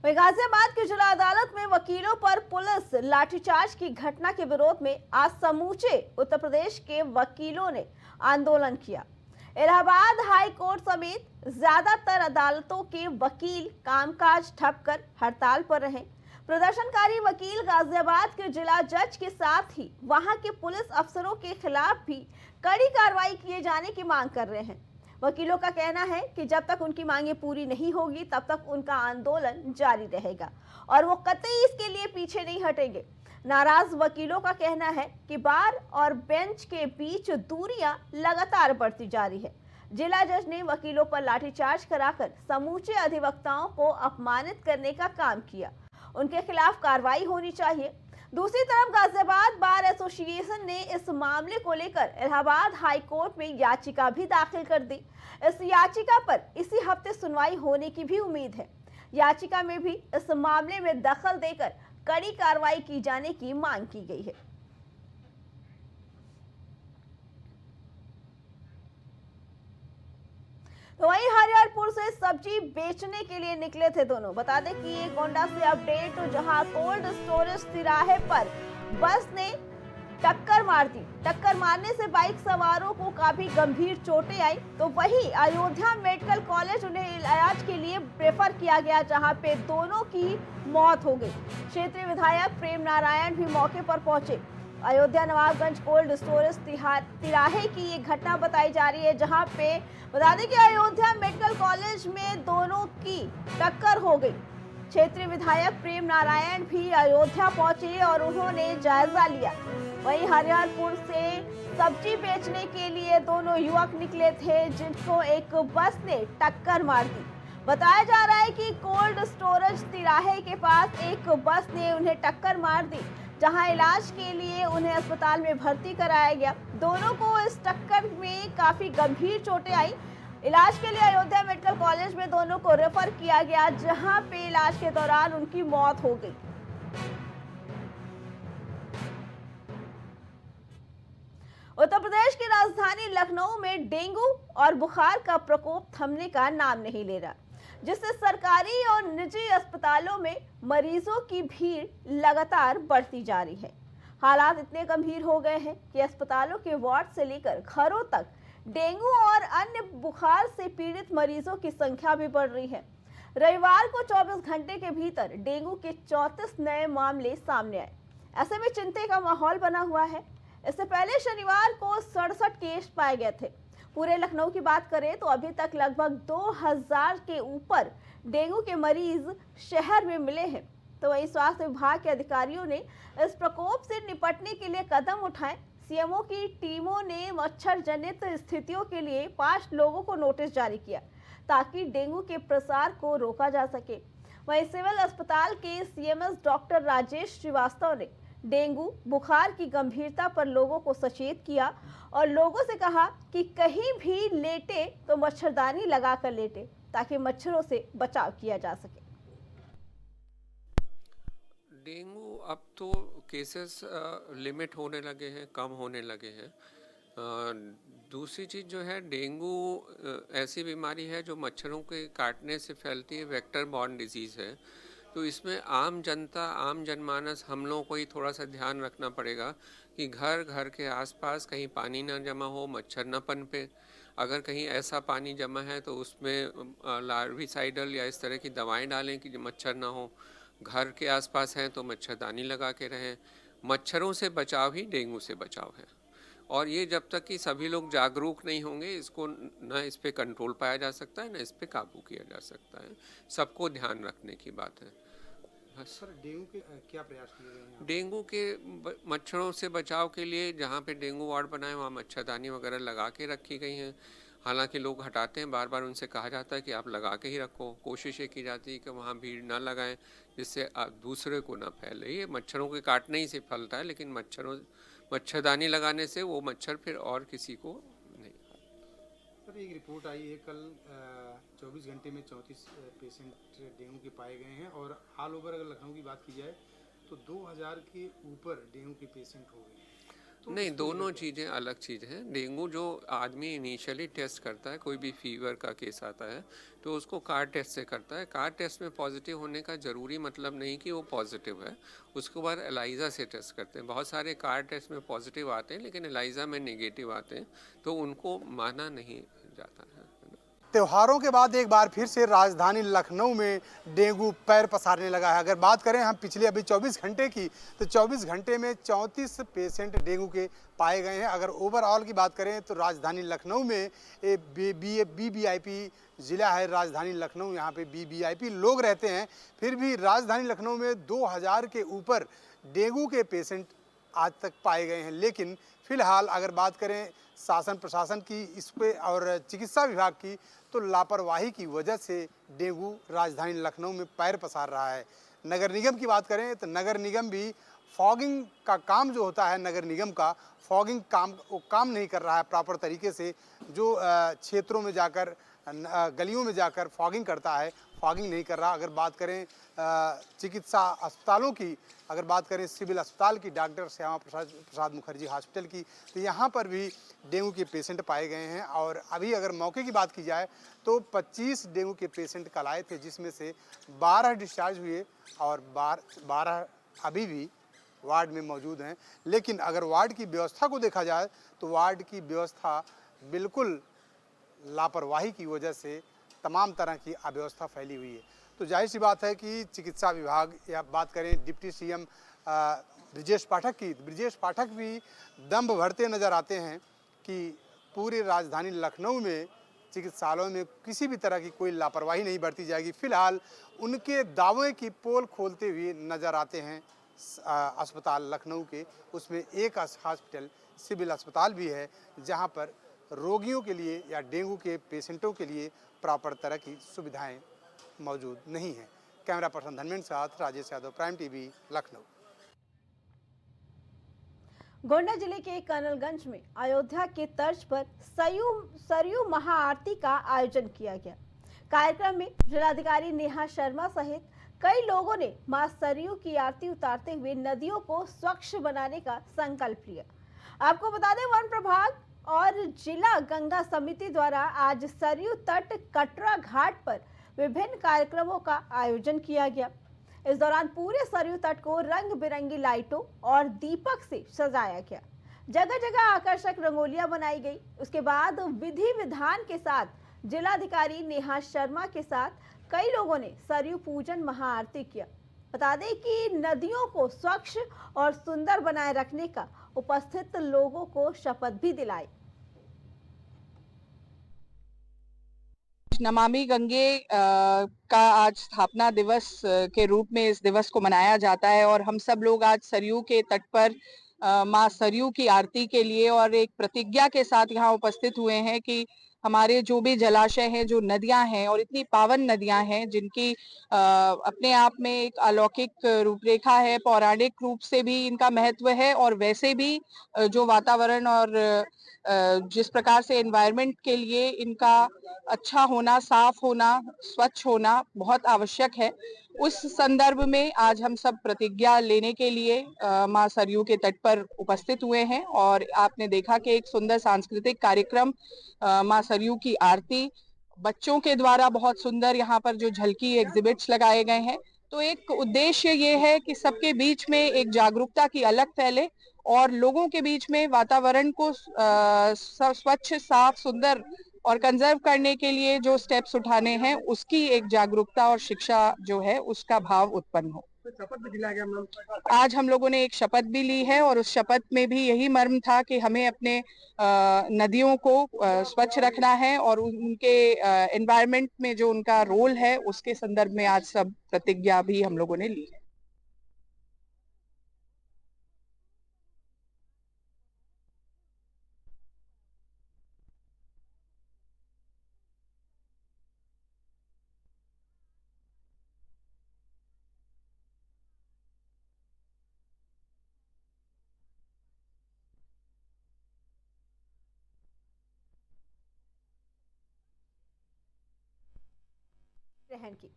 वहीं गाजियाबाद की जिला अदालत में वकीलों पर पुलिस लाठीचार्ज की घटना के विरोध में आज समूचे उत्तर प्रदेश के वकीलों ने आंदोलन किया। इलाहाबाद हाई कोर्ट समेत ज्यादातर अदालतों के वकील कामकाज ठप कर हड़ताल पर रहे। प्रदर्शनकारी वकील गाजियाबाद के जिला जज के साथ ही वहां के पुलिस अफसरों के खिलाफ भी कड़ी कार्रवाई किए जाने की मांग कर रहे हैं। वकीलों का कहना है कि जब तक उनकी मांगें पूरी नहीं होगी तब तक उनका आंदोलन जारी रहेगा और वो कतई इसके लिए पीछे नहीं हटेंगे। नाराज वकीलों का कहना है कि बार और बेंच के बीच दूरियां लगातार बढ़ती जा रही है। जिला जज ने वकीलों पर लाठीचार्ज कराकर समूचे अधिवक्ताओं को अपमानित करने का काम किया। उनके खिलाफ कार्रवाई होनी चाहिए। दूसरी तरफ गाजियाबाद बार एसोसिएशन ने इस मामले को लेकर इलाहाबाद हाई कोर्ट में याचिका भी दाखिल कर दी। इस याचिका पर इसी हफ्ते सुनवाई होने की भी उम्मीद है। याचिका में भी इस मामले में दखल देकर कड़ी कार्रवाई की जाने की मांग की गई है। तो वहीं हरिहरपुर से सब्जी बेचने के लिए निकले थे दोनों। बता दें कि ये गोंडा से अपडेट, जहां कोल्ड स्टोरेज तिराहे पर बस ने टक्कर मार दी। टक्कर मारने से बाइक सवारों को काफी गंभीर चोटें आई। तो वहीं अयोध्या मेडिकल कॉलेज उन्हें इलाज के लिए रेफर किया गया, जहां पे दोनों की मौत हो गई। क्षेत्रीय विधायक प्रेम नारायण भी मौके पर पहुंचे। अयोध्या नवाबगंज कोल्ड स्टोरेज तिराहे की ये घटना बताई जा रही है, जहां पे बता दें कि अयोध्या मेडिकल कॉलेज में दोनों की टक्कर हो गई। क्षेत्रीय विधायक प्रेम नारायण भी अयोध्या पहुंचे और उन्होंने जायजा लिया। वहीं हरिहरपुर से सब्जी बेचने के लिए दोनों युवक निकले थे, जिनको एक बस ने टक्कर मार दी। बताया जा रहा है कि कोल्ड स्टोरेज तिराहे के पास एक बस ने उन्हें टक्कर मार दी, जहां इलाज के लिए उन्हें अस्पताल में भर्ती कराया गया। दोनों को इस टक्कर में काफी गंभीर चोटें आई। इलाज के लिए अयोध्या मेडिकल कॉलेज में दोनों को रेफर किया गया, जहां पे इलाज के दौरान उनकी मौत हो गई। उत्तर प्रदेश की राजधानी लखनऊ में डेंगू और बुखार का प्रकोप थमने का नाम नहीं ले रहा, जिससे सरकारी और निजी अस्पतालों में मरीजों की भीड़ लगातार बढ़ती जा रही है। हालात इतने गंभीर हो गए हैं कि अस्पतालों के वार्ड से लेकर घरों तक डेंगू और अन्य बुखार से पीड़ित मरीजों की संख्या भी बढ़ रही है। रविवार को 24 घंटे के भीतर डेंगू के 34 नए मामले सामने आए। ऐसे में चिंता का माहौल बना हुआ है। इससे पहले शनिवार को 67 केस पाए गए थे। पूरे लखनऊ की बात करें तो अभी तक लगभग 2000 के ऊपर डेंगू के मरीज शहर में मिले हैं। तो वहीं स्वास्थ्य विभाग के अधिकारियों ने इस प्रकोप से निपटने के लिए कदम उठाए। सीएमओ की टीमों ने मच्छर जनित स्थितियों के लिए 5 लोगों को नोटिस जारी किया, ताकि डेंगू के प्रसार को रोका जा सके। वहीं सिविल अस्पताल के सीएमएस डॉक्टर राजेश श्रीवास्तव ने डेंगू बुखार की गंभीरता पर लोगों को सचेत किया और लोगों से कहा कि कहीं भी लेटे तो मच्छरदानी लगाकर लेटे, ताकि मच्छरों से बचाव किया जा सके। डेंगू अब तो केसेस लिमिट होने लगे हैं, कम होने लगे हैं। दूसरी चीज़ जो है, डेंगू ऐसी बीमारी है जो मच्छरों के काटने से फैलती है, वेक्टर बॉर्न डिजीज़ है। तो इसमें आम जनता, आम जनमानस, हम लोगों को ही थोड़ा सा ध्यान रखना पड़ेगा कि घर के आसपास कहीं पानी ना जमा हो, मच्छर न पनपे। अगर कहीं ऐसा पानी जमा है तो उसमें लार्विसाइडल या इस तरह की दवाएं डालें कि मच्छर ना हो। घर के आसपास हैं तो मच्छरदानी लगा के रहें। मच्छरों से बचाव ही डेंगू से बचाव है, और ये जब तक कि सभी लोग जागरूक नहीं होंगे, इसको न इस पे कंट्रोल पाया जा सकता है, न इस पे काबू किया जा सकता है। सबको ध्यान रखने की बात है। सर, डेंगू के क्या प्रयास किए गए हैं? डेंगू के मच्छरों से बचाव के लिए जहाँ पे डेंगू वार्ड बनाए वहाँ मच्छरदानी वगैरह लगा के रखी गई हैं। हालांकि लोग हटाते हैं, बार बार उनसे कहा जाता है कि आप लगा के ही रखो। कोशिश ये की जाती है कि वहाँ भीड़ ना लगाएं, जिससे दूसरे को ना फैले। ये मच्छरों के काटने ही से फैलता है, लेकिन मच्छरदानी लगाने से वो मच्छर फिर और किसी को नहीं। सर, एक रिपोर्ट आई है कल 24 घंटे में 34 पेशेंट डेंगू के पाए गए हैं, और ऑल ओवर अगर लखनऊ की बात की जाए तो 2000 के ऊपर डेंगू के पेशेंट हो गए। नहीं, दोनों चीज़ें अलग चीज़ हैं। डेंगू जो आदमी इनिशियली टेस्ट करता है, कोई भी फीवर का केस आता है तो उसको कार टेस्ट से करता है। कार टेस्ट में पॉजिटिव होने का ज़रूरी मतलब नहीं कि वो पॉजिटिव है। उसके बाद एलाइज़ा से टेस्ट करते हैं। बहुत सारे कार टेस्ट में पॉजिटिव आते हैं लेकिन एलाइज़ा में नेगेटिव आते हैं, तो उनको माना नहीं जाता है। त्योहारों के बाद एक बार फिर से राजधानी लखनऊ में डेंगू पैर पसारने लगा है। अगर बात करें हम पिछले अभी 24 घंटे की, तो 24 घंटे में 34 पेशेंट डेंगू के पाए गए हैं। अगर ओवरऑल की बात करें तो राजधानी लखनऊ में BBIP ज़िला है राजधानी लखनऊ, यहाँ पे BBIP लोग रहते हैं। फिर भी राजधानी लखनऊ में 2000 के ऊपर डेंगू के पेशेंट आज तक पाए गए हैं। लेकिन फिलहाल अगर बात करें शासन प्रशासन की इस पे और चिकित्सा विभाग की, तो लापरवाही की वजह से डेंगू राजधानी लखनऊ में पैर पसार रहा है। नगर निगम की बात करें तो नगर निगम भी फॉगिंग का काम जो होता है, नगर निगम का फॉगिंग काम नहीं कर रहा है प्रॉपर तरीके से। जो क्षेत्रों में जाकर गलियों में जाकर फॉगिंग करता है, फॉगिंग नहीं कर रहा। अगर बात करें चिकित्सा अस्पतालों की, अगर बात करें सिविल अस्पताल की, डॉक्टर श्यामा प्रसाद मुखर्जी हॉस्पिटल की, तो यहाँ पर भी डेंगू के पेशेंट पाए गए हैं। और अभी अगर मौके की बात की जाए तो 25 डेंगू के पेशेंट कल आए थे, जिसमें से 12 डिस्चार्ज हुए और 12 अभी भी वार्ड में मौजूद हैं। लेकिन अगर वार्ड की व्यवस्था को देखा जाए तो वार्ड की व्यवस्था बिल्कुल लापरवाही की वजह से तमाम तरह की अव्यवस्था फैली हुई है। तो जाहिर सी बात है कि चिकित्सा विभाग, या बात करें डिप्टी CM ब्रिजेश पाठक की, ब्रिजेश पाठक भी दम्भ भरते नज़र आते हैं कि पूरी राजधानी लखनऊ में चिकित्सालयों में किसी भी तरह की कोई लापरवाही नहीं बरती जाएगी। फिलहाल उनके दावे की पोल खोलते हुए नज़र आते हैं अस्पताल लखनऊ के। उसमें एक हॉस्पिटल सिविल अस्पताल भी है जहां पर रोगियों के लिए या डेंगू के पेशेंटों के लिए प्रॉपर तरह की सुविधाएं मौजूद नहीं हैं। कैमरा पर्सन धनमेंद्र के साथ राजेश यादव, प्राइम टीवी, लखनऊ। गोंडा जिले के कर्नलगंज में अयोध्या के तर्ज पर सरयू महाआरती का आयोजन किया गया। कार्यक्रम में जिलाधिकारी नेहा शर्मा सहित कई लोगों ने मां सरयू की आरती उतारते हुए नदियों को स्वच्छ बनाने का संकल्प लिया। आपको बता दें, वन प्रभाग और जिला गंगा समिति द्वारा आज सरयू तट कटरा घाट पर विभिन्न कार्यक्रमों का आयोजन किया गया। इस दौरान पूरे सरयू तट को रंग बिरंगी लाइटों और दीपक से सजाया गया। जगह जगह आकर्षक रंगोलियां बनाई गई। उसके बाद विधि विधान के साथ जिलाधिकारी नेहा शर्मा के साथ कई लोगों ने सरयू पूजन महाआरती किया। बता दें कि नदियों को स्वच्छ और सुंदर बनाए रखने का उपस्थित लोगों को शपथ भी दिलाई। नमामि गंगे का आज स्थापना दिवस के रूप में इस दिवस को मनाया जाता है और हम सब लोग आज सरयू के तट पर मां सरयू की आरती के लिए और एक प्रतिज्ञा के साथ यहाँ उपस्थित हुए हैं कि हमारे जो भी जलाशय हैं, जो नदियां हैं और इतनी पावन नदियां हैं जिनकी अपने आप में एक अलौकिक रूपरेखा है, पौराणिक रूप से भी इनका महत्व है और वैसे भी जो वातावरण और जिस प्रकार से एनवायरनमेंट के लिए इनका अच्छा होना, साफ होना, स्वच्छ होना बहुत आवश्यक है। उस संदर्भ में आज हम सब प्रतिज्ञा लेने के लिए मां सरयू के तट पर उपस्थित हुए हैं और आपने देखा कि एक सुंदर सांस्कृतिक कार्यक्रम मां सरयू की आरती बच्चों के द्वारा बहुत सुंदर यहाँ पर जो झलकी एग्जिबिट्स लगाए गए हैं। तो एक उद्देश्य ये है कि सबके बीच में एक जागरूकता की अलग फैले और लोगों के बीच में वातावरण को स्वच्छ, साफ, सुंदर और कंजर्व करने के लिए जो स्टेप्स उठाने हैं उसकी एक जागरूकता और शिक्षा जो है उसका भाव उत्पन्न हो। तो शपथ भी दिलाया गया मैम। आज हम लोगों ने एक शपथ भी ली है और उस शपथ में भी यही मर्म था कि हमें अपने नदियों को स्वच्छ रखना है और उनके एनवायरनमेंट में जो उनका रोल है उसके संदर्भ में आज सब प्रतिज्ञा भी हम लोगों ने ली है। ग्रहण की।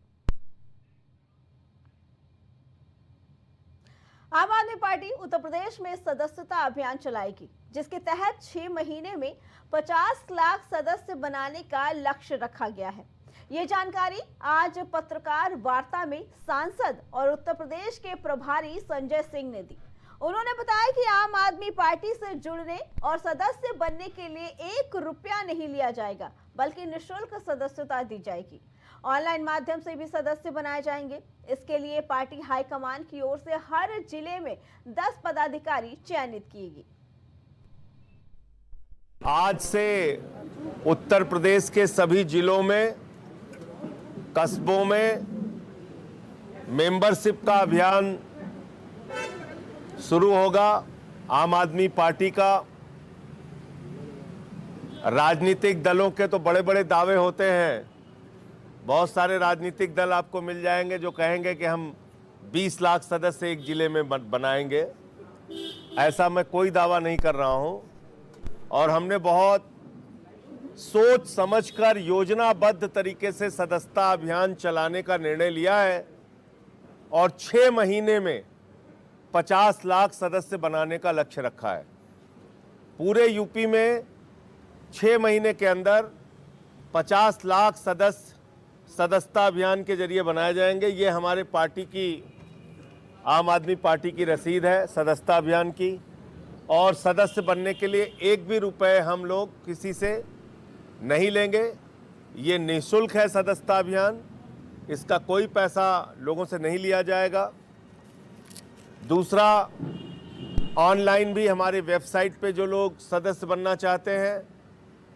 आम आदमी पार्टी उत्तर प्रदेश में सदस्यता अभियान चलाएगी, जिसके तहत 6 महीने में 50 लाख सदस्य बनाने का लक्ष्य रखा गया है। ये जानकारी आज पत्रकार वार्ता में सांसद और उत्तर प्रदेश के प्रभारी संजय सिंह ने दी। उन्होंने बताया कि आम आदमी पार्टी से जुड़ने और सदस्य बनने के लिए 1 रुपया नहीं लिया जाएगा, बल्कि निःशुल्क सदस्यता दी जाएगी। ऑनलाइन माध्यम से भी सदस्य बनाए जाएंगे। इसके लिए पार्टी हाईकमान की ओर से हर जिले में 10 पदाधिकारी चयनित किएगी। आज से उत्तर प्रदेश के सभी जिलों में, कस्बों में मेंबरशिप का अभियान शुरू होगा। आम आदमी पार्टी का राजनीतिक दलों के तो बड़े बड़े दावे होते हैं। बहुत सारे राजनीतिक दल आपको मिल जाएंगे जो कहेंगे कि हम 20 लाख सदस्य एक जिले में बनाएंगे। ऐसा मैं कोई दावा नहीं कर रहा हूं और हमने बहुत सोच समझकर योजनाबद्ध तरीके से सदस्यता अभियान चलाने का निर्णय लिया है और 6 महीने में 50 लाख सदस्य बनाने का लक्ष्य रखा है। पूरे यूपी में 6 महीने के अंदर 50 लाख सदस्यता अभियान के जरिए बनाए जाएंगे। ये हमारे पार्टी की, आम आदमी पार्टी की रसीद है सदस्यता अभियान की। और सदस्य बनने के लिए 1 भी रुपए हम लोग किसी से नहीं लेंगे। ये निःशुल्क है सदस्यता अभियान, इसका कोई पैसा लोगों से नहीं लिया जाएगा। दूसरा, ऑनलाइन भी हमारे वेबसाइट पे जो लोग सदस्य बनना चाहते हैं,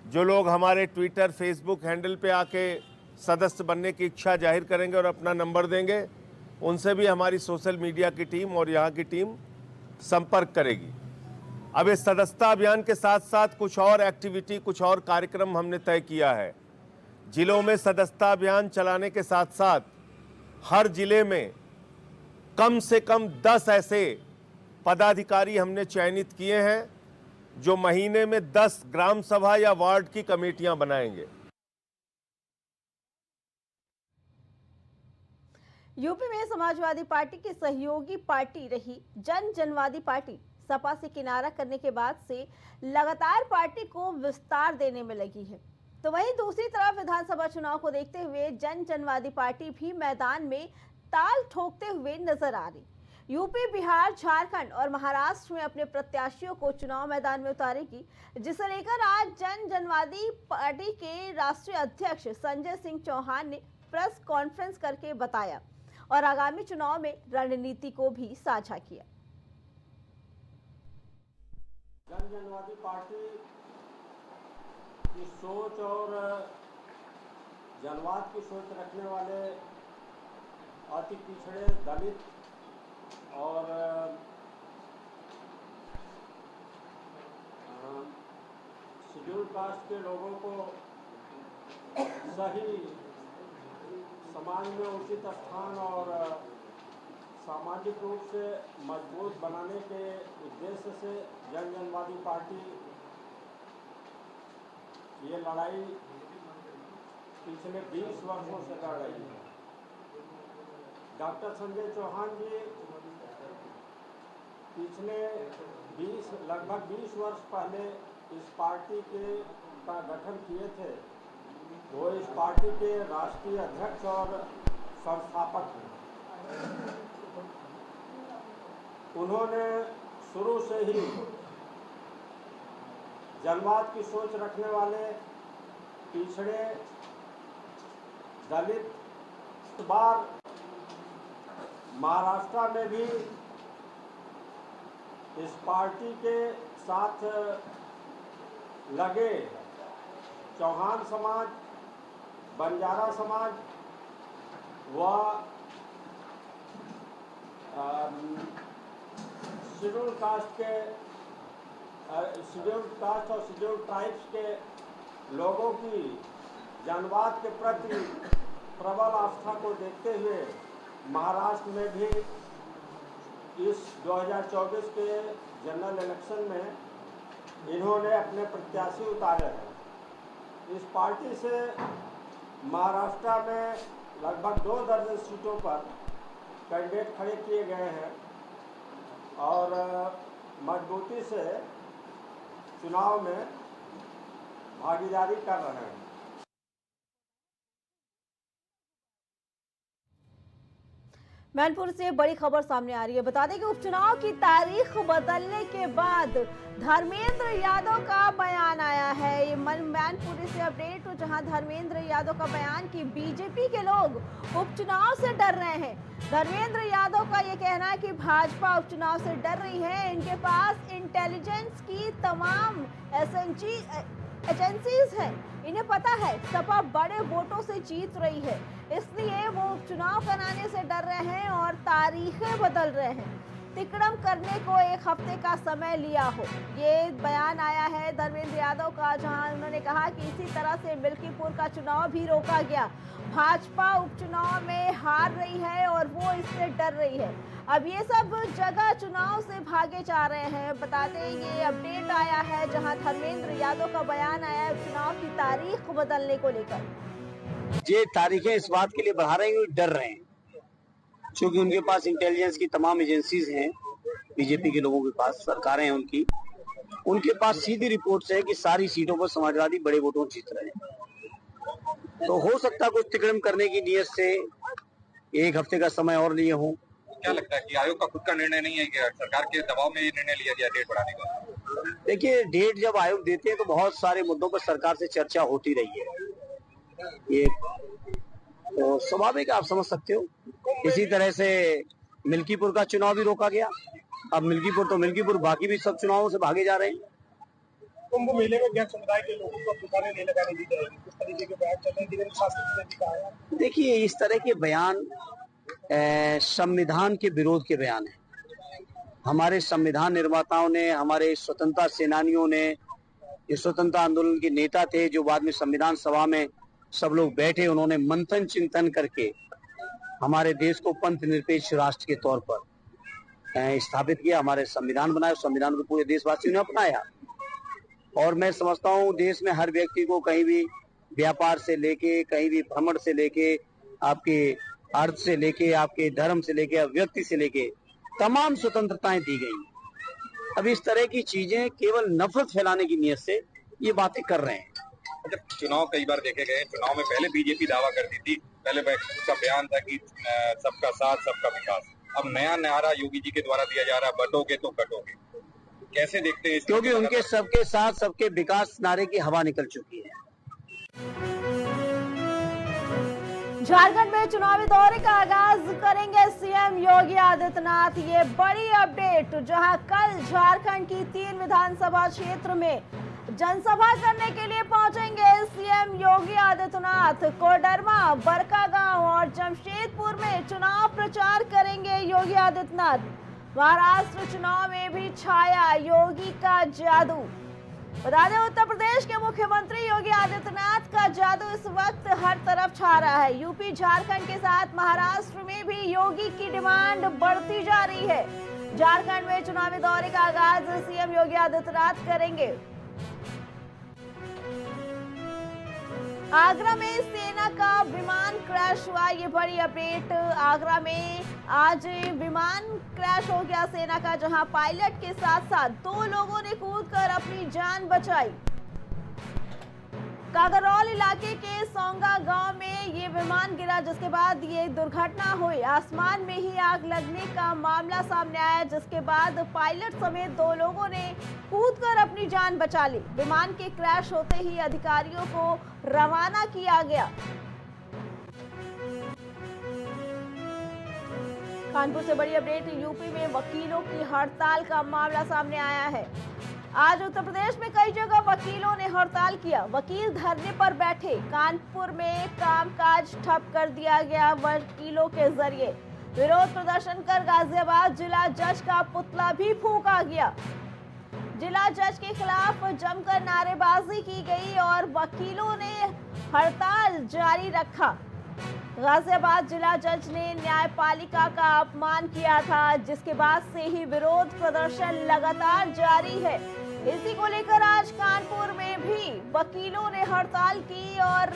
जो लोग हमारे ट्विटर फेसबुक हैंडल पे आके सदस्य बनने की इच्छा जाहिर करेंगे और अपना नंबर देंगे, उनसे भी हमारी सोशल मीडिया की टीम और यहाँ की टीम संपर्क करेगी। अब इस सदस्यता अभियान के साथ साथ कुछ और एक्टिविटी, कुछ और कार्यक्रम हमने तय किया है। जिलों में सदस्यता अभियान चलाने के साथ साथ हर जिले में कम से कम 10 ऐसे पदाधिकारी हमने चयनित किए हैं जो महीने में 10 ग्राम सभा या वार्ड की कमेटियां बनाएंगे। यूपी में समाजवादी पार्टी की सहयोगी पार्टी रही जनवादी पार्टी सपा से किनारा करने के बाद से लगातार पार्टी को विस्तार देने में लगी है। तो वहीं दूसरी तरफ विधानसभा चुनाव को देखते हुए जनवादी पार्टी भी मैदान में ताल ठोकते हुए नजर आ रही। यूपी, बिहार, झारखंड और महाराष्ट्र में अपने प्रत्याशियों को चुनाव मैदान में उतारेगी, जिसे लेकर आज जनवादी पार्टी के राष्ट्रीय अध्यक्ष संजय सिंह चौहान ने प्रेस कॉन्फ्रेंस करके बताया और आगामी चुनाव में रणनीति को भी साझा किया। जनवादी पार्टी की सोच और जनवाद की सोच रखने वाले अति पिछड़े, दलित और शेड्यूल कास्ट के लोगों को सही समाज में उचित स्थान और सामाजिक रूप से मजबूत बनाने के उद्देश्य से जनवादी पार्टी ये लड़ाई पिछले 20 वर्षों से लड़ रही है। डॉक्टर संजय चौहान जी पिछले लगभग 20 वर्ष पहले इस पार्टी का गठन किए थे। वो इस पार्टी के राष्ट्रीय अध्यक्ष और संस्थापक हैं। उन्होंने शुरू से ही जनवाद की सोच रखने वाले पिछड़े, दलित, इस बार महाराष्ट्र में भी इस पार्टी के साथ लगे चौहान समाज, बंजारा समाज व शेड्यूल कास्ट और शेड्यूल ट्राइब्स के लोगों की जनवाद के प्रति प्रबल आस्था को देखते हुए महाराष्ट्र में भी इस 2024 के जनरल इलेक्शन में इन्होंने अपने प्रत्याशी उतारे हैं। इस पार्टी से महाराष्ट्र में लगभग 2 दर्जन सीटों पर कैंडिडेट खड़े किए गए हैं और मजबूती से चुनाव में भागीदारी कर रहे हैं। मैनपुर से बड़ी खबर सामने आ रही है। बता दें कि उपचुनाव की तारीख बदलने के बाद धर्मेंद्र यादव का बयान आया है। ये मैनपुरी से अपडेट हो, जहां धर्मेंद्र यादव का बयान कि बीजेपी के लोग उपचुनाव से डर रहे हैं। धर्मेंद्र यादव का ये कहना है कि भाजपा उपचुनाव से डर रही है। इनके पास इंटेलिजेंस की तमाम एजेंसीज हैं। इन्हें पता है सपा बड़े वोटों से जीत रही है, इसलिए वो उपचुनाव कराने से डर रहे हैं और तारीखें बदल रहे हैं। तिकड़म करने को 1 हफ्ते का समय लिया हो, ये बयान आया है धर्मेंद्र यादव का, जहां उन्होंने कहा कि इसी तरह से मिल्कीपुर का चुनाव भी रोका गया। भाजपा उपचुनाव में हार रही है और वो इससे डर रही है। अब ये सब जगह चुनाव से भागे जा रहे हैं। बता दें ये अपडेट आया है, जहां धर्मेंद्र यादव का बयान आया है चुनाव की तारीख बदलने को लेकर। ये तारीखें इस बात के लिए बढ़ा रहे हैं, डर रहे हैं, क्योंकि उनके पास इंटेलिजेंस की तमाम एजेंसीज हैं। बीजेपी के लोगों के पास सरकारें हैं उनके पास सीधी रिपोर्ट्स है कि सारी सीटों पर समाजवादी बड़े वोटों जीत रहे हैं। तो हो सकता है कुछ तिकड़म करने की नीयत से 1 हफ्ते का समय और लिए हों। क्या लगता है कि आयोग का खुद का निर्णय नहीं है कि सरकार के दबाव में ये निर्णय लिया गया डेट बढ़ाने का? देखिए, डेट जब आयोग देते हैं तो बहुत सारे मुद्दों पर सरकार से चर्चा होती रही है। ये तो स्वाभाविक आप समझ सकते हो। इसी तरह से मिल्कीपुर का चुनाव भी रोका गया। अब मिल्कीपुर बाकी भी सब चुनावों से भागे जा रहे हैं। कुंभ मेले में गैर समुदाय के लोगों को दुकानें नहीं लगाने दी जाएगी, किस तरीके के बयान चल रहे हैं? देखिए, इस तरह के बयान संविधान के विरोध के बयान है। हमारे संविधान निर्माताओं ने, हमारे स्वतंत्रता सेनानियों ने, ये स्वतंत्रता आंदोलन के नेता थे जो बाद में संविधान सभा में सब लोग बैठे, उन्होंने मंथन चिंतन करके हमारे देश को पंथ निरपेक्ष राष्ट्र के तौर पर स्थापित किया, हमारे संविधान बनाया। संविधान को पूरे देशवासियों ने अपनाया और मैं समझता हूँ देश में हर व्यक्ति को कहीं भी व्यापार से लेके, कहीं भी भ्रमण से लेके, आपके अर्थ से लेके, आपके धर्म से लेके, व्यक्ति से लेके तमाम स्वतंत्रताएं दी गई। अब इस तरह की चीजें केवल नफरत फैलाने की नीयत से ये बातें कर रहे हैं। जब चुनाव कई बार देखे गए, चुनाव में पहले बीजेपी दावा करती थी, पहले उसका बयान था कि सबका साथ सबका विकास। अब नया नारा योगी जी के द्वारा दिया जा रहा है, बटोगे तो कटोगे। कैसे देखते हैं? क्योंकि उनके सबके साथ सबके विकास नारे की हवा निकल चुकी है। झारखंड में चुनावी दौरे का आगाज करेंगे सीएम योगी आदित्यनाथ। ये बड़ी अपडेट, जहां कल झारखंड की 3 विधानसभा क्षेत्र में जनसभा करने के लिए पहुंचेंगे सीएम योगी आदित्यनाथ। कोडरमा, बरकागांव और जमशेदपुर में चुनाव प्रचार करेंगे योगी आदित्यनाथ। महाराष्ट्र चुनाव में भी छाया योगी का जादू। बता दें उत्तर प्रदेश के मुख्यमंत्री योगी आदित्यनाथ का जादू इस वक्त हर तरफ छा रहा है। यूपी, झारखंड के साथ महाराष्ट्र में भी योगी की डिमांड बढ़ती जा रही है। झारखंड में चुनावी दौरे का आगाज सीएम योगी आदित्यनाथ करेंगे। आगरा में सेना का विमान क्रैश हुआ, ये बड़ी अपडेट। आगरा में आज विमान क्रैश हो गया सेना का, जहां पायलट के साथ साथ 2 लोगों ने कूदकर अपनी जान बचाई। कागरौल इलाके के सोंगा गांव में ये विमान गिरा, जिसके बाद ये दुर्घटना हुई। आसमान में ही आग लगने का मामला सामने आया, जिसके बाद पायलट समेत 2 लोगों ने कूदकर अपनी जान बचा ली। विमान के क्रैश होते ही अधिकारियों को रवाना किया गया। कानपुर से बड़ी अपडेट, यूपी में वकीलों की हड़ताल का मामला सामने आया है। आज उत्तर प्रदेश में कई जगह वकीलों ने हड़ताल किया, वकील धरने पर बैठे। कानपुर में कामकाज ठप कर दिया गया वकीलों के जरिए। विरोध प्रदर्शन कर गाजियाबाद जिला जज का पुतला भी फूंका गया। जिला जज के खिलाफ जमकर नारेबाजी की गई और वकीलों ने हड़ताल जारी रखा। गाजियाबाद जिला जज ने न्यायपालिका का अपमान किया था, जिसके बाद से ही विरोध प्रदर्शन लगातार जारी है। इसी को लेकर आज कानपुर में भी वकीलों ने हड़ताल की और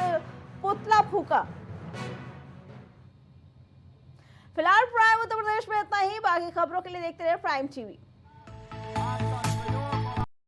पुतला फूंका। फिलहाल प्राइम उत्तर प्रदेश में इतना ही। बाकी खबरों के लिए देखते रहे प्राइम टीवी।